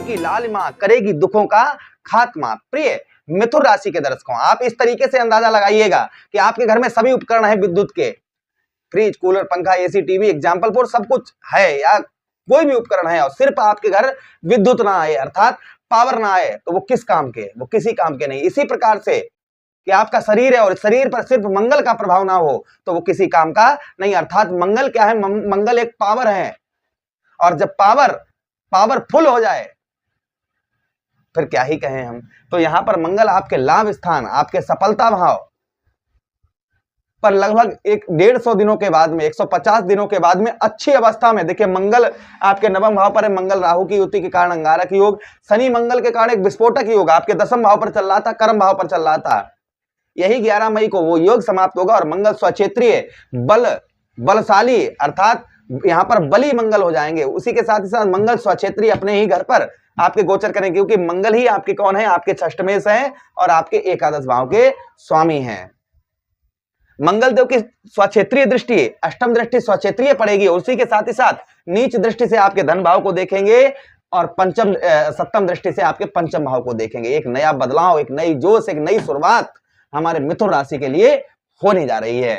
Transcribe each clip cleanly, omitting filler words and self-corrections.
की लालिमा, करेगी दुखों का खात्मा। प्रिय मिथुन राशि के दर्शकों, आप इस तरीके से अंदाजा लगाइएगा कि आपके घर में सभी उपकरण है विद्युत के, फ्रिज, कूलर, पंखा, एसी, टीवी, एग्जाम्पल फोर सब कुछ है या कोई भी उपकरण है और सिर्फ आपके घर विद्युत ना आए अर्थात पावर ना आए तो वो किस काम के, वो किसी काम के नहीं। इसी प्रकार से कि आपका शरीर है और शरीर पर सिर्फ मंगल का प्रभाव ना हो तो वो किसी काम का नहीं। अर्थात मंगल क्या है, मंगल एक पावर है और जब पावरफुल हो जाए फिर क्या ही कहें हम। तो यहां पर मंगल आपके लाभ स्थान, आपके सफलता भाव पर लगभग 150 दिनों के बाद में, 150 दिनों के बाद में अच्छी अवस्था में, देखिए मंगल आपके नवम भाव पर है, मंगल राहु की युति के कारण अंगारक योग, शनि मंगल के कारण एक विस्फोटक योग आपके दसम भाव पर चल रहा था, कर्म भाव पर चल रहा था। यही 11 मई को वो योग समाप्त होगा और मंगल स्वक्षेत्रीय बलशाली अर्थात यहां पर बली मंगल हो जाएंगे। उसी के साथ ही साथ मंगल स्वक्षेत्रीय अपने ही घर पर आपके गोचर करेंगे क्योंकि मंगल ही आपके कौन है, आपके षष्ठमेश है और आपके एकादश भाव के स्वामी हैं। मंगल देव की स्वक्षेत्रीय दृष्टि, अष्टम दृष्टि स्वक्षेत्रीय पड़ेगी। उसी के साथ ही साथ नीच दृष्टि से आपके धन भाव को देखेंगे और सप्तम दृष्टि से आपके पंचम भाव को देखेंगे। एक नया बदलाव, एक नई जोश, एक नई शुरुआत हमारे मिथुन राशि के लिए होने जा रही है।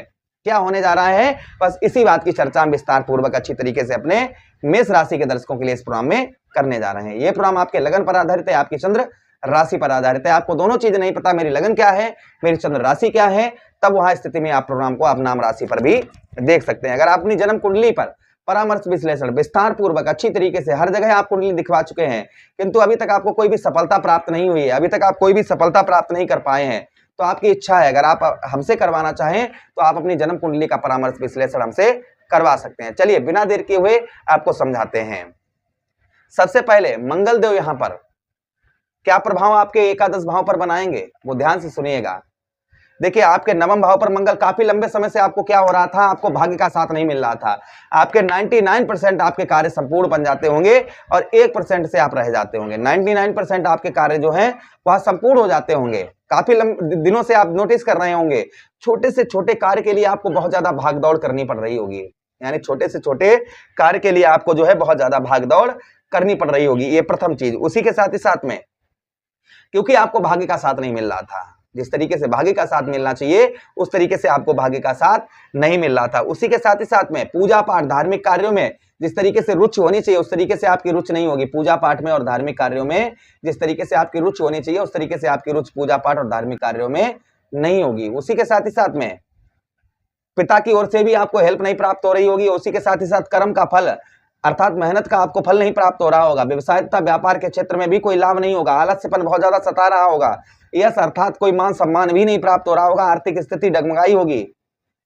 क्या होने जा रहा है, बस इसी बात की चर्चा हम विस्तार पूर्वक अच्छी तरीके से अपने मेष राशि के दर्शकों के लिए इस प्रोग्राम में करने जा रहे हैं। ये प्रोग्राम आपके लगन पर आधारित है, आपकी चंद्र राशि पर आधारित है। आपको दोनों चीजें नहीं पता, मेरी लगन क्या है, मेरी चंद्र राशि क्या है, तब वहां स्थिति में आप प्रोग्राम को आप नाम राशि पर भी देख सकते हैं। अगर आप अपनी जन्म कुंडली पर परामर्श विश्लेषण विस्तार पूर्वक अच्छी तरीके से हर जगह आप कुंडली दिखवा चुके हैं किंतु अभी तक आपको कोई भी सफलता प्राप्त नहीं हुई है, अभी तक आप कोई भी सफलता प्राप्त नहीं कर पाए हैं, तो आपकी इच्छा है अगर आप हमसे करवाना चाहें तो आप अपनी जन्म कुंडली का परामर्श विश्लेषण हमसे करवा सकते हैं। चलिए बिना देर किए हुए आपको समझाते हैं। सबसे पहले मंगल देव यहां पर क्या प्रभाव आपके एकादश भाव पर बनाएंगे वो ध्यान से सुनिएगा। देखिए आपके नवम भाव पर मंगल काफी लंबे समय से आपको क्या हो रहा था, आपको भाग्य का साथ नहीं मिल रहा था। आपके 99% आपके कार्य संपूर्ण बन जाते होंगे और 1% से आप रह जाते होंगे। 99% आपके कार्य जो हैं वह संपूर्ण हो जाते होंगे। काफी दिनों से आप नोटिस कर रहे होंगे छोटे से छोटे कार्य के लिए आपको बहुत ज्यादा भागदौड़ करनी पड़ रही होगी, यानी छोटे से छोटे कार्य के लिए आपको जो है बहुत ज्यादा भागदौड़ करनी पड़ रही होगी। ये प्रथम चीज। उसी के साथ ही साथ में क्योंकि आपको भाग्य का साथ नहीं मिल रहा था, जिस तरीके से भाग्य का साथ मिलना चाहिए उस तरीके से आपको भाग्य का साथ नहीं मिल रहा था। उसी के साथ ही साथ में पूजा पाठ धार्मिक कार्यों में जिस तरीके से रुचि होनी चाहिए उस तरीके से आपकी रुचि नहीं होगी। पूजा पाठ में और धार्मिक कार्यों में जिस तरीके से आपकी रुचि होनी चाहिए उस तरीके से आपकी रुचि पूजा पाठ और धार्मिक कार्यों में नहीं होगी। उसी के साथ ही साथ में पिता की ओर से भी आपको हेल्प नहीं प्राप्त हो रही होगी। उसी के साथ ही साथ कर्म का फल अर्थात मेहनत का आपको फल नहीं प्राप्त हो रहा होगा। व्यवसाय तथा व्यापार के क्षेत्र में भी कोई लाभ नहीं होगा। आलस्यपन बहुत ज्यादा सता रहा होगा। यस अर्थात कोई मान सम्मान भी नहीं प्राप्त हो रहा होगा। आर्थिक स्थिति डगमगाई होगी।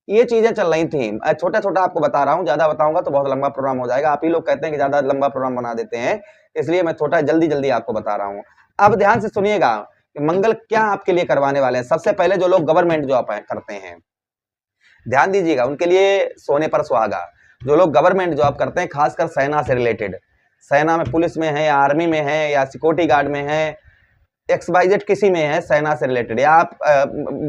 ये चीजें चल रही थी। छोटा छोटा आपको बता रहा हूँ, ज्यादा बताऊंगा तो बहुत लंबा प्रोग्राम हो जाएगा। आप ही लोग कहते हैं कि ज्यादा लंबा प्रोग्राम बना देते हैं, इसलिए मैं छोटा जल्दी जल्दी आपको बता रहा हूँ। अब ध्यान से सुनिएगा कि मंगल क्या आपके लिए करवाने वाले हैं। सबसे पहले जो लोग गवर्नमेंट जॉब करते हैं ध्यान दीजिएगा, उनके लिए सोने पर सुहागा। जो लोग गवर्नमेंट जॉब करते हैं खासकर सेना से रिलेटेड, सेना में पुलिस में है या आर्मी में है या सिक्योरिटी गार्ड में है, XYZ किसी में है सेना से रिलेटेड, या आप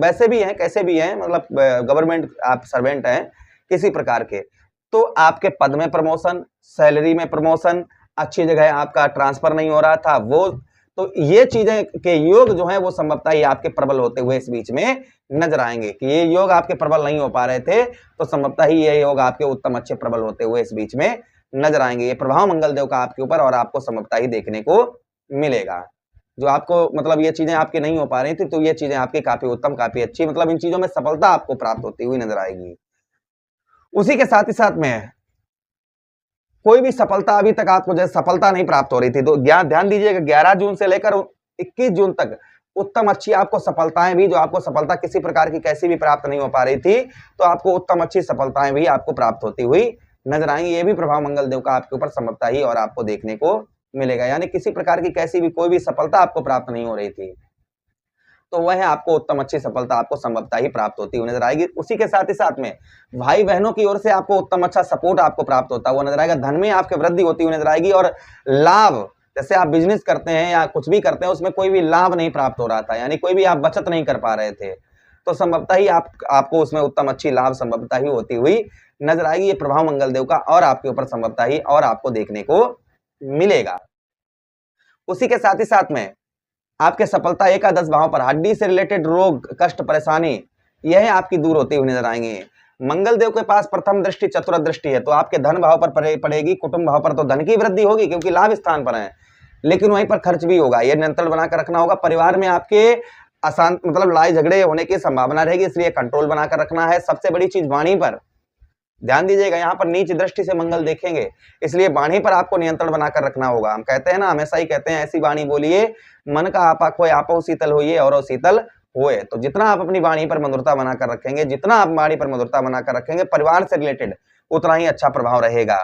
वैसे भी हैं कैसे भी हैं, मतलब गवर्नमेंट आप सर्वेंट हैं किसी प्रकार के, तो आपके पद में प्रमोशन, सैलरी में प्रमोशन, अच्छी जगह आपका ट्रांसफर नहीं हो रहा था वो, तो ये चीजें के योग जो है वो संभवतः ये आपके प्रबल होते हुए इस बीच में नजर आएंगे कि ये योग आपके प्रबल नहीं हो पा रहे थे तो संभवतः ही ये योग आपके उत्तम अच्छे प्रबल होते हुए इस बीच में नजर आएंगे। ये प्रभाव मंगल देव का आपके ऊपर और आपको संभवतः ही देखने को मिलेगा। जो आपको मतलब ये चीजें आपकी नहीं हो पा रही थी तो ये चीजें आपकी काफी उत्तम काफी अच्छी, मतलब इन चीजों में सफलता आपको प्राप्त होती हुई नजर आएगी। उसी के साथ ही साथ में कोई भी सफलता अभी तक आपको जैसे सफलता नहीं प्राप्त हो रही थी तो ध्यान दीजिएगा 11 जून से लेकर 21 जून तक उत्तम अच्छी आपको सफलताएं भी, जो आपको सफलता किसी प्रकार की कैसी भी प्राप्त नहीं हो पा रही थी तो आपको उत्तम अच्छी सफलताएं भी आपको प्राप्त होती हुई नजर आएंगी। ये भी प्रभाव मंगल देव का आपके ऊपर संभवतः ही और आपको देखने को मिलेगा। यानी किसी प्रकार की कैसी भी कोई भी सफलता आपको प्राप्त नहीं हो रही थी तो वह आपको उत्तम अच्छी सफलता आपको संभवतः ही प्राप्त होती हुई नजर आएगी। उसी के साथ ही साथ में भाई बहनों की ओर से आपको उत्तम अच्छा सपोर्ट आपको प्राप्त होता हुआ नजर आएगा। धन में आपके वृद्धि होती हुई नजर आएगी और लाभ, जैसे आप बिजनेस करते हैं या कुछ भी करते हैं उसमें कोई भी लाभ नहीं प्राप्त हो रहा था, यानी कोई भी आप बचत नहीं कर पा रहे थे तो संभवतः ही आपको उसमें उत्तम अच्छी लाभ संभवतः ही होती हुई नजर आएगी। ये प्रभाव मंगल देव का और आपके ऊपर संभवतः ही और आपको देखने को मिलेगा। उसी के साथ ही साथ में आपके सफलता एकादश भाव पर हड्डी से रिलेटेड रोग, कष्ट, परेशानी यह आपकी दूर होती हुई नजर आएंगे। मंगल देव के पास प्रथम दृष्टि चतुर्थ दृष्टि है, तो आपके धन भाव पर पड़ेगी, कुटुंब भाव पर तो धन की वृद्धि होगी क्योंकि लाभ स्थान पर है, लेकिन वहीं पर खर्च भी होगा। यह नियंत्रण बनाकर रखना होगा। परिवार में आपके अशांत मतलब लड़ाई झगड़े होने की संभावना रहेगी, इसलिए कंट्रोल बनाकर रखना है। सबसे बड़ी चीज वाणी पर ध्यान दीजिएगा, यहाँ पर नीच दृष्टि से मंगल देखेंगे, इसलिए वाणी पर आपको नियंत्रण बनाकर रखना होगा। हम कहते हैं ना, हमेशा ही कहते हैं ऐसी वाणी बोलिए मन का आपा खोए आपो शीतल होइए और शीतल होए। तो जितना आप अपनी वाणी पर मधुरता बनाकर रखेंगे, जितना आप वाणी पर मधुरता बनाकर रखेंगे परिवार से रिलेटेड, उतना ही अच्छा प्रभाव रहेगा।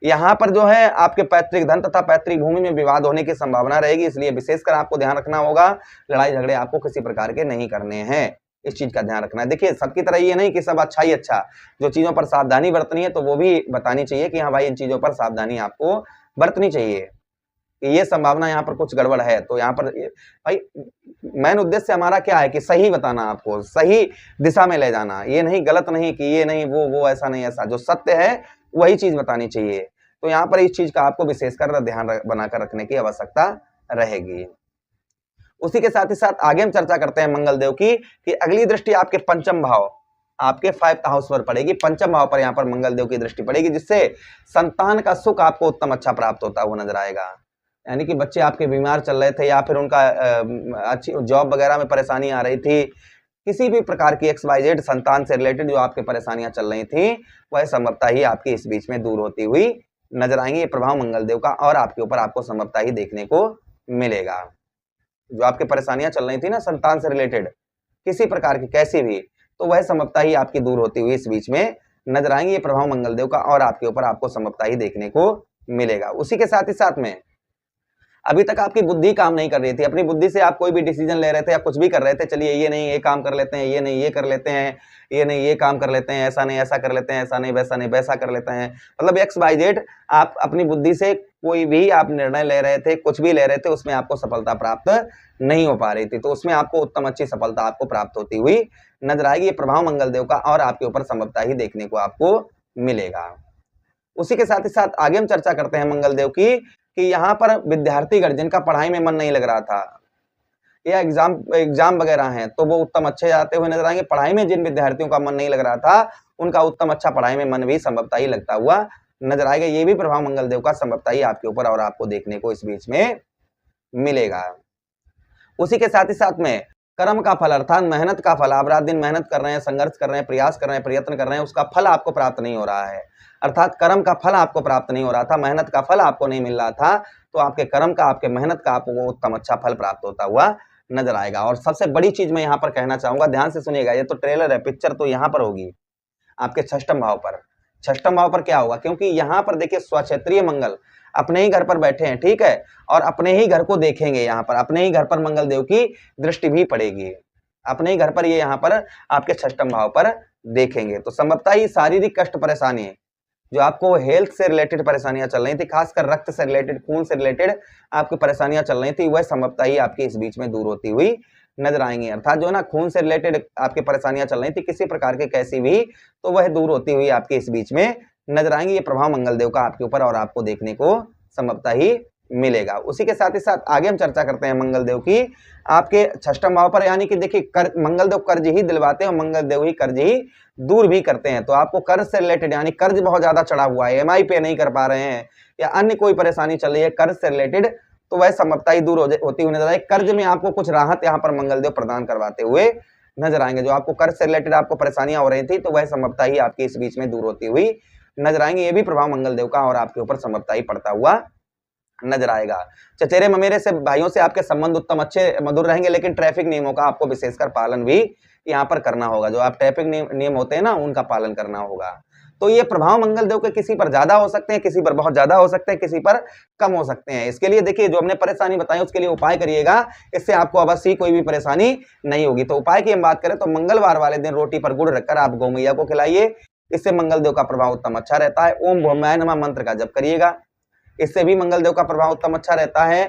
यहाँ पर जो है आपके पैतृक धन तथा पैतृक भूमि में विवाद होने की संभावना रहेगी, इसलिए विशेषकर आपको ध्यान रखना होगा। लड़ाई झगड़े आपको किसी प्रकार के नहीं करने हैं, इस चीज का ध्यान रखना है। देखिए सबकी तरह ये नहीं कि सब अच्छा ही अच्छा, जो चीजों पर सावधानी बरतनी है तो वो भी बतानी चाहिए कि हाँ भाई इन चीजों पर सावधानी आपको बरतनी चाहिए कि ये संभावना यहाँ पर कुछ गड़बड़ है। तो यहाँ पर भाई मेन उद्देश्य हमारा क्या है कि सही बताना, आपको सही दिशा में ले जाना, ये नहीं गलत नहीं कि ये नहीं वो ऐसा नहीं ऐसा, जो सत्य है वही चीज बतानी चाहिए। तो यहाँ पर इस चीज का आपको विशेषकर ध्यान बनाकर रखने की आवश्यकता रहेगी। उसी के साथ ही साथ आगे हम चर्चा करते हैं मंगल देव की कि अगली दृष्टि आपके पंचम भाव, आपके 5th हाउस पर पड़ेगी। पंचम भाव पर यहाँ पर मंगल देव की दृष्टि पड़ेगी, जिससे संतान का सुख आपको उत्तम अच्छा प्राप्त होता हुआ नजर आएगा। यानी कि बच्चे आपके बीमार चल रहे थे या फिर उनका अच्छी जॉब वगैरह में परेशानी आ रही थी, किसी भी प्रकार की XYZ संतान से रिलेटेड जो आपके परेशानियां चल रही थी, वह संभवतः ही आपकी इस बीच में दूर होती हुई नजर आएंगी। ये प्रभाव मंगल देव का और आपके ऊपर आपको संभवतः ही देखने को मिलेगा। जो आपके परेशानियां चल रही थी ना संतान से रिलेटेड किसी प्रकार की कैसी भी, तो वह संभवतः ही आपकी दूर होती हुई इस बीच में नजर आएंगे। ये प्रभाव मंगल देव का और आपके ऊपर आपको संभवतः ही देखने को मिलेगा। उसी के साथ ही साथ में अभी तक आपकी बुद्धि काम नहीं कर रही थी, अपनी बुद्धि से आप कोई भी डिसीजन ले रहे थे या कुछ भी कर रहे थे, चलिए ये नहीं ये काम कर लेते हैं, ये नहीं ये कर लेते हैं, ये नहीं ये काम कर लेते हैं, ऐसा नहीं ऐसा कर लेते हैं, ऐसा नहीं वैसा कर लेते हैं, मतलब XYZ आप अपनी बुद्धि से कोई भी आप निर्णय ले रहे थे, कुछ भी ले रहे थे, उसमें आपको सफलता प्राप्त नहीं हो पा रही थी, तो उसमें आपको उत्तम अच्छी सफलता आपको प्राप्त होती हुई नजर आएगी। ये प्रभाव मंगल देव का और आपके ऊपर संभवतः ही देखने को आपको मिलेगा। उसी के साथ ही साथ आगे हम चर्चा करते हैं मंगल देव की कि यहाँ पर विद्यार्थीगण जिनका पढ़ाई में मन नहीं लग रहा था या एग्जाम वगैरह हैं, तो वो उत्तम अच्छे जाते हुए नजर आएंगे। पढ़ाई में जिन विद्यार्थियों का मन नहीं लग रहा था, उनका उत्तम अच्छा पढ़ाई में मन भी संभवतः ही लगता हुआ नजर आएगा। ये भी प्रभाव मंगल देव का संभवतः ही आपके ऊपर और आपको देखने को इस बीच में मिलेगा। उसी के साथ ही साथ में कर्म का फल अर्थात मेहनत का फल, आप रात दिन मेहनत कर रहे हैं, संघर्ष कर रहे हैं, प्रयास कर रहे हैं, प्रयत्न कर रहे हैं, उसका फल आपको प्राप्त नहीं हो रहा है, अर्थात कर्म का फल आपको प्राप्त नहीं हो रहा था, मेहनत का फल आपको नहीं मिल रहा था, तो आपके कर्म का आपके मेहनत का आपको उत्तम अच्छा फल प्राप्त होता हुआ नजर आएगा। और सबसे बड़ी चीज मैं यहाँ पर कहना चाहूंगा, ध्यान से सुनिएगा, ये तो ट्रेलर है, पिक्चर तो यहाँ पर होगी आपके 6ष्टम भाव पर। 6ष्टम भाव पर क्या होगा, क्योंकि यहाँ पर देखिए स्वक्षेत्रीय मंगल अपने ही घर पर बैठे हैं, ठीक है, और अपने ही घर को देखेंगे। यहाँ पर अपने ही घर पर मंगल देव की दृष्टि भी पड़ेगी, अपने ही घर पर ये यहाँ पर आपके 6ष्टम भाव पर देखेंगे। तो संभवतः ही शारीरिक कष्ट परेशानी, जो आपको हेल्थ से रिलेटेड परेशानियां चल रही थी, खासकर रक्त से रिलेटेड, खून से रिलेटेड आपकी परेशानियां चल रही थी, वह संभवतः ही आपकी इस बीच में दूर होती हुई नजर आएंगी। अर्थात जो ना खून से रिलेटेड आपकी परेशानियां चल रही थी किसी प्रकार के कैसी भी, तो वह दूर होती हुई आपके इस बीच में नजर आएंगी। ये प्रभाव मंगल देव का आपके ऊपर और आपको देखने को संभवतः ही मिलेगा। उसी के साथ ही साथ आगे हम चर्चा करते हैं मंगल देव की आपके 6ष्टम भाव पर, यानी कि देखिए मंगल देव कर्ज ही दिलवाते हैं और मंगल देव ही कर्ज ही दूर भी करते हैं। तो आपको कर्ज से रिलेटेड, यानी कर्ज बहुत ज्यादा चढ़ा हुआ है, EMI पे नहीं कर पा रहे हैं या अन्य कोई परेशानी चल रही है कर्ज से रिलेटेड, तो वह संभवतः ही दूर होती हुई नजर आए। कर्ज में आपको कुछ राहत यहाँ पर मंगल देव प्रदान करवाते हुए नजर आएंगे। जो आपको कर्ज से रिलेटेड आपको परेशानियां हो रही थी, तो वह संभवतः ही आपके इस बीच में दूर होती हुई नजर आएंगे। ये भी प्रभाव मंगल देव का और आपके ऊपर संभवतः ही पड़ता हुआ नजर आएगा। चचेरे ममेरे से भाइयों से आपके संबंध उत्तम अच्छे मधुर रहेंगे, लेकिन ट्रैफिक नियमों का आपको विशेषकर पालन भी यहाँ पर करना होगा। जो आप ट्रैफिक नियम होते हैं ना, उनका पालन करना होगा। तो ये प्रभाव मंगल देव के किसी पर ज्यादा हो सकते हैं, किसी पर बहुत ज्यादा हो सकते हैं, किसी पर कम हो सकते हैं। इसके लिए देखिए जो हमने परेशानी बताई उसके लिए उपाय करिएगा, इससे आपको अवश्य कोई भी परेशानी नहीं होगी। तो उपाय की हम बात करें तो मंगलवार वाले दिन रोटी पर गुड़ रखकर आप गौ मैया को खिलाइए, इससे मंगल देव का प्रभाव उत्तम अच्छा रहता है। ओम भौमाय नमः मंत्र का जप करिएगा, इससे भी मंगल देव का प्रभाव उत्तम अच्छा रहता है।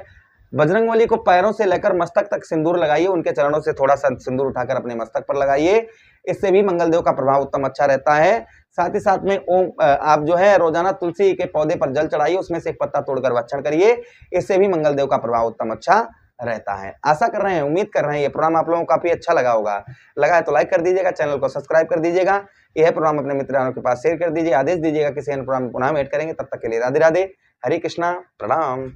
बजरंगबली को पैरों से लेकर मस्तक तक सिंदूर लगाइए, उनके चरणों से थोड़ा सा सिंदूर उठाकर अपने मस्तक पर लगाइए, इससे भी मंगलदेव का प्रभाव उत्तम अच्छा रहता है। साथ ही साथ में ओम आप जो है रोजाना तुलसी के पौधे पर जल चढ़ाइए, उसमें से एक पत्ता तोड़कर भक्षण करिए, इससे भी मंगलदेव का प्रभाव उत्तम अच्छा रहता है। आशा कर रहे हैं, उम्मीद कर रहे हैं ये प्रोग्राम आप लोगों को काफी अच्छा लगा होगा। लगा है तो लाइक कर दीजिएगा, चैनल को सब्सक्राइब कर दीजिएगा, यह प्रोग्राम अपने मित्रों के पास शेयर कर दीजिए, आदेश दीजिएगा किसी अन्य प्रोग्राम में पुनः वेट करेंगे। तब तक के लिए राधे राधे, हरे कृष्णा, प्रणाम।